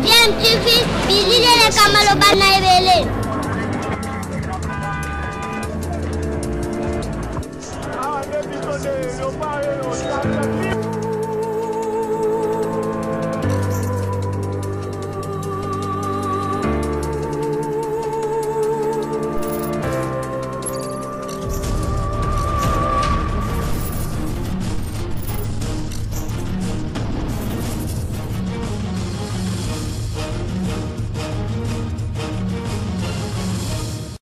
DMTV, bilile kamalo bana ebele.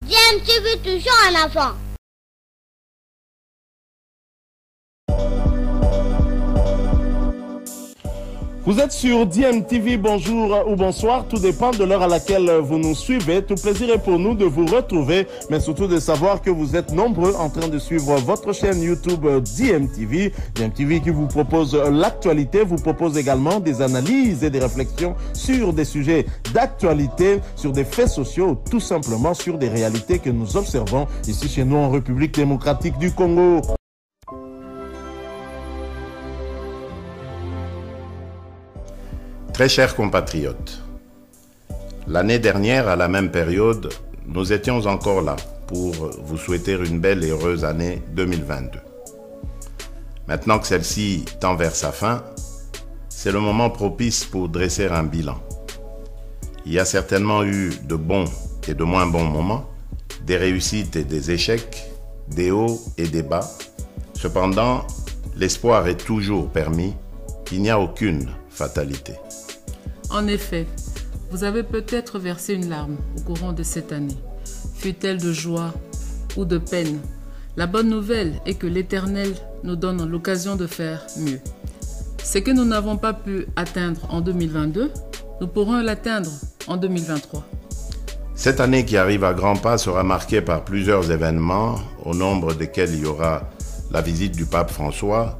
DMTV toujours en avant. Vous êtes sur DMTV, bonjour ou bonsoir, tout dépend de l'heure à laquelle vous nous suivez. Tout plaisir est pour nous de vous retrouver, mais surtout de savoir que vous êtes nombreux en train de suivre votre chaîne YouTube DMTV. DMTV qui vous propose l'actualité, vous propose également des analyses et des réflexions sur des sujets d'actualité, sur des faits sociaux, tout simplement sur des réalités que nous observons ici chez nous en République démocratique du Congo. Très chers compatriotes, l'année dernière, à la même période, nous étions encore là pour vous souhaiter une belle et heureuse année 2022. Maintenant que celle-ci tend vers sa fin, c'est le moment propice pour dresser un bilan. Il y a certainement eu de bons et de moins bons moments, des réussites et des échecs, des hauts et des bas. Cependant, l'espoir est toujours permis, il n'y a aucune fatalité. En effet, vous avez peut-être versé une larme au courant de cette année, fut-elle de joie ou de peine. La bonne nouvelle est que l'Éternel nous donne l'occasion de faire mieux. Ce que nous n'avons pas pu atteindre en 2022, nous pourrons l'atteindre en 2023. Cette année qui arrive à grands pas sera marquée par plusieurs événements, au nombre desquels il y aura la visite du pape François,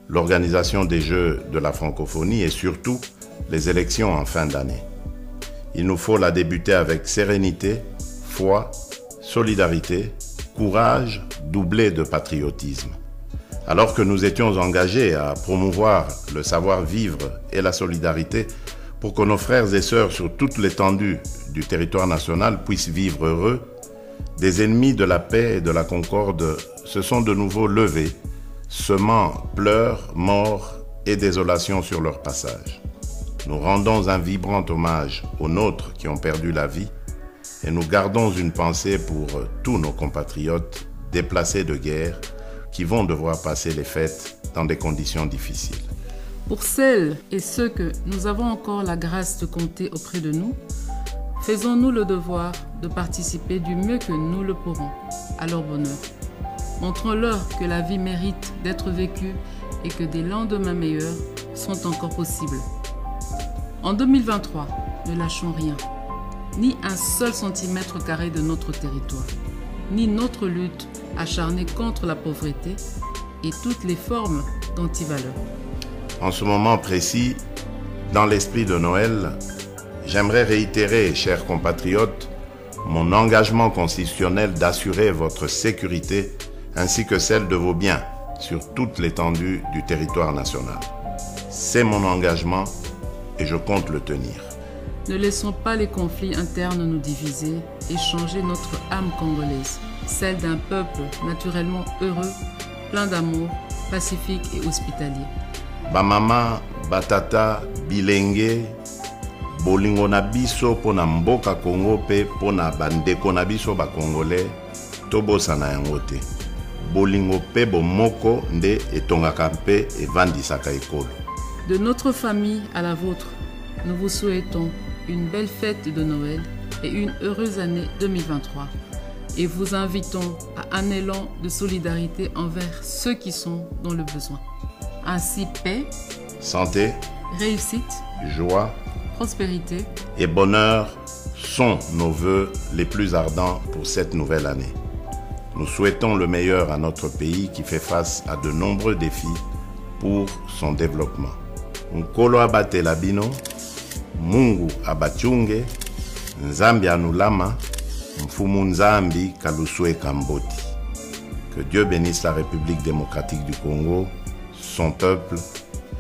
l'organisation des Jeux de la francophonie et surtout les élections en fin d'année. Il nous faut la débuter avec sérénité, foi, solidarité, courage, doublé de patriotisme. Alors que nous étions engagés à promouvoir le savoir-vivre et la solidarité pour que nos frères et sœurs sur toute l'étendue du territoire national puissent vivre heureux, des ennemis de la paix et de la concorde se sont de nouveau levés, semant pleurs, morts et désolation sur leur passage. Nous rendons un vibrant hommage aux nôtres qui ont perdu la vie et nous gardons une pensée pour tous nos compatriotes déplacés de guerre qui vont devoir passer les fêtes dans des conditions difficiles. Pour celles et ceux que nous avons encore la grâce de compter auprès de nous, faisons-nous le devoir de participer du mieux que nous le pourrons à leur bonheur. Montrons-leur que la vie mérite d'être vécue et que des lendemains meilleurs sont encore possibles. En 2023, ne lâchons rien, ni un seul centimètre carré de notre territoire, ni notre lutte acharnée contre la pauvreté et toutes les formes d'antivaleurs. En ce moment précis, dans l'esprit de Noël, j'aimerais réitérer, chers compatriotes, mon engagement constitutionnel d'assurer votre sécurité ainsi que celle de vos biens sur toute l'étendue du territoire national. C'est mon engagement et je compte le tenir. Ne laissons pas les conflits internes nous diviser et changer notre âme congolaise, celle d'un peuple naturellement heureux, plein d'amour, pacifique et hospitalier. Bamama, batata, bilenge, bolingo na biso pona mboka Congo pe pona bandeko na biso ba Congolais, tobosana yango te. Bolingo pe bomoko nde etongaka mpe evandisaka ekolo. De notre famille à la vôtre, nous vous souhaitons une belle fête de Noël et une heureuse année 2023 et vous invitons à un élan de solidarité envers ceux qui sont dans le besoin. Ainsi, paix, santé, réussite, joie, prospérité et bonheur sont nos vœux les plus ardents pour cette nouvelle année. Nous souhaitons le meilleur à notre pays qui fait face à de nombreux défis pour son développement. Nkolo abatela bino, Mungu abachunge, Nzambi anulama, Mfumu Nzambi kalusue kamboti. Que Dieu bénisse la République démocratique du Congo, son peuple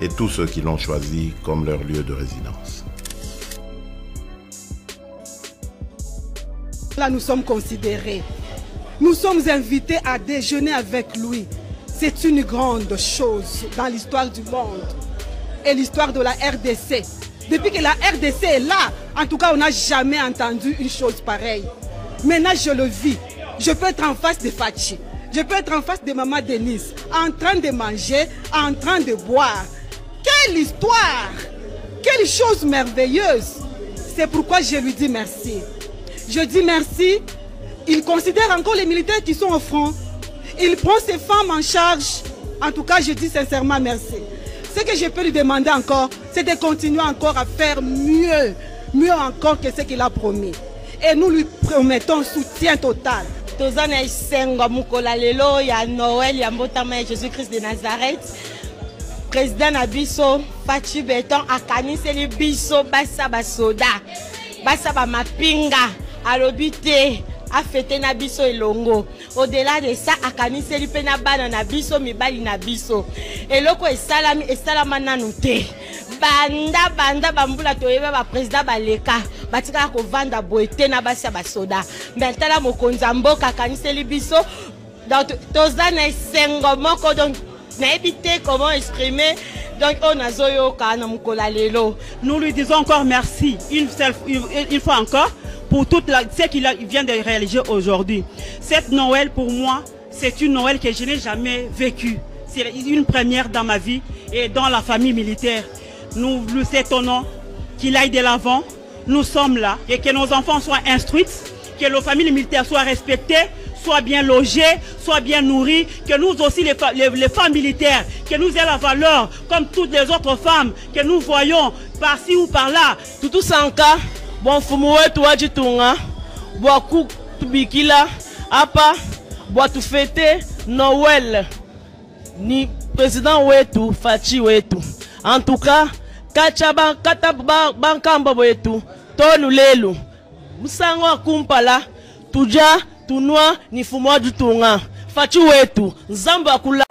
et tous ceux qui l'ont choisi comme leur lieu de résidence. Là, nous sommes considérés. Nous sommes invités à déjeuner avec lui. C'est une grande chose dans l'histoire du monde et l'histoire de la RDC. Depuis que la RDC est là, en tout cas, on n'a jamais entendu une chose pareille. Maintenant, je le vis. Je peux être en face de Fachi. Je peux être en face de Maman Denise, en train de manger, en train de boire. Quelle histoire! Quelle chose merveilleuse! C'est pourquoi je lui dis merci. Je dis merci. Il considère encore les militaires qui sont au front. Il prend ses femmes en charge. En tout cas, je dis sincèrement merci. Ce que je peux lui demander encore, c'est de continuer encore à faire mieux. Mieux encore que ce qu'il a promis. Et nous lui promettons soutien total. Tozana isenga mukola lelo ya Noël ya mbotama ya Jésus-Christ de Nazareth. Président Nabiso Fachi Beton akaniseli biso basa basoda. Basa ba mapinga alobite a fêté na biso elongo. Au-delà de ça, akaniseli pe na bana na biso mibali na biso. Eloko esalami esalama nanu te. Banda bambula toyeba ba président baleka. Batika ko vanda boete na basa basoda. Mbentala mokonzi mboka akaniseli biso. Donc tozana esengo moko donc na ebité comment exprimer. Donc on a zoyoka na mukola lelo. Nous lui disons encore merci une fois encore pour tout ce qu'il vient de réaliser aujourd'hui. Cette Noël, pour moi, c'est une Noël que je n'ai jamais vécue. C'est une première dans ma vie et dans la famille militaire. Nous lui étonnons qu'il aille de l'avant. Nous sommes là et que nos enfants soient instruits, que nos familles militaires soient respectées, soient bien logées, soient bien nourries, que nous aussi, les femmes militaires, que nous ayons la valeur comme toutes les autres femmes que nous voyons par-ci ou par-là. Tout sanka. Bon fumu wetu wajitunga bwa kubikila apa bwa tufete Noël ni président wetu Fachi wetu en tout cas kachaba kata bankamba wetu tonu lelu musango akumpala tuja tunwa ni fumu wajitunga Fachi wetu nzamba kula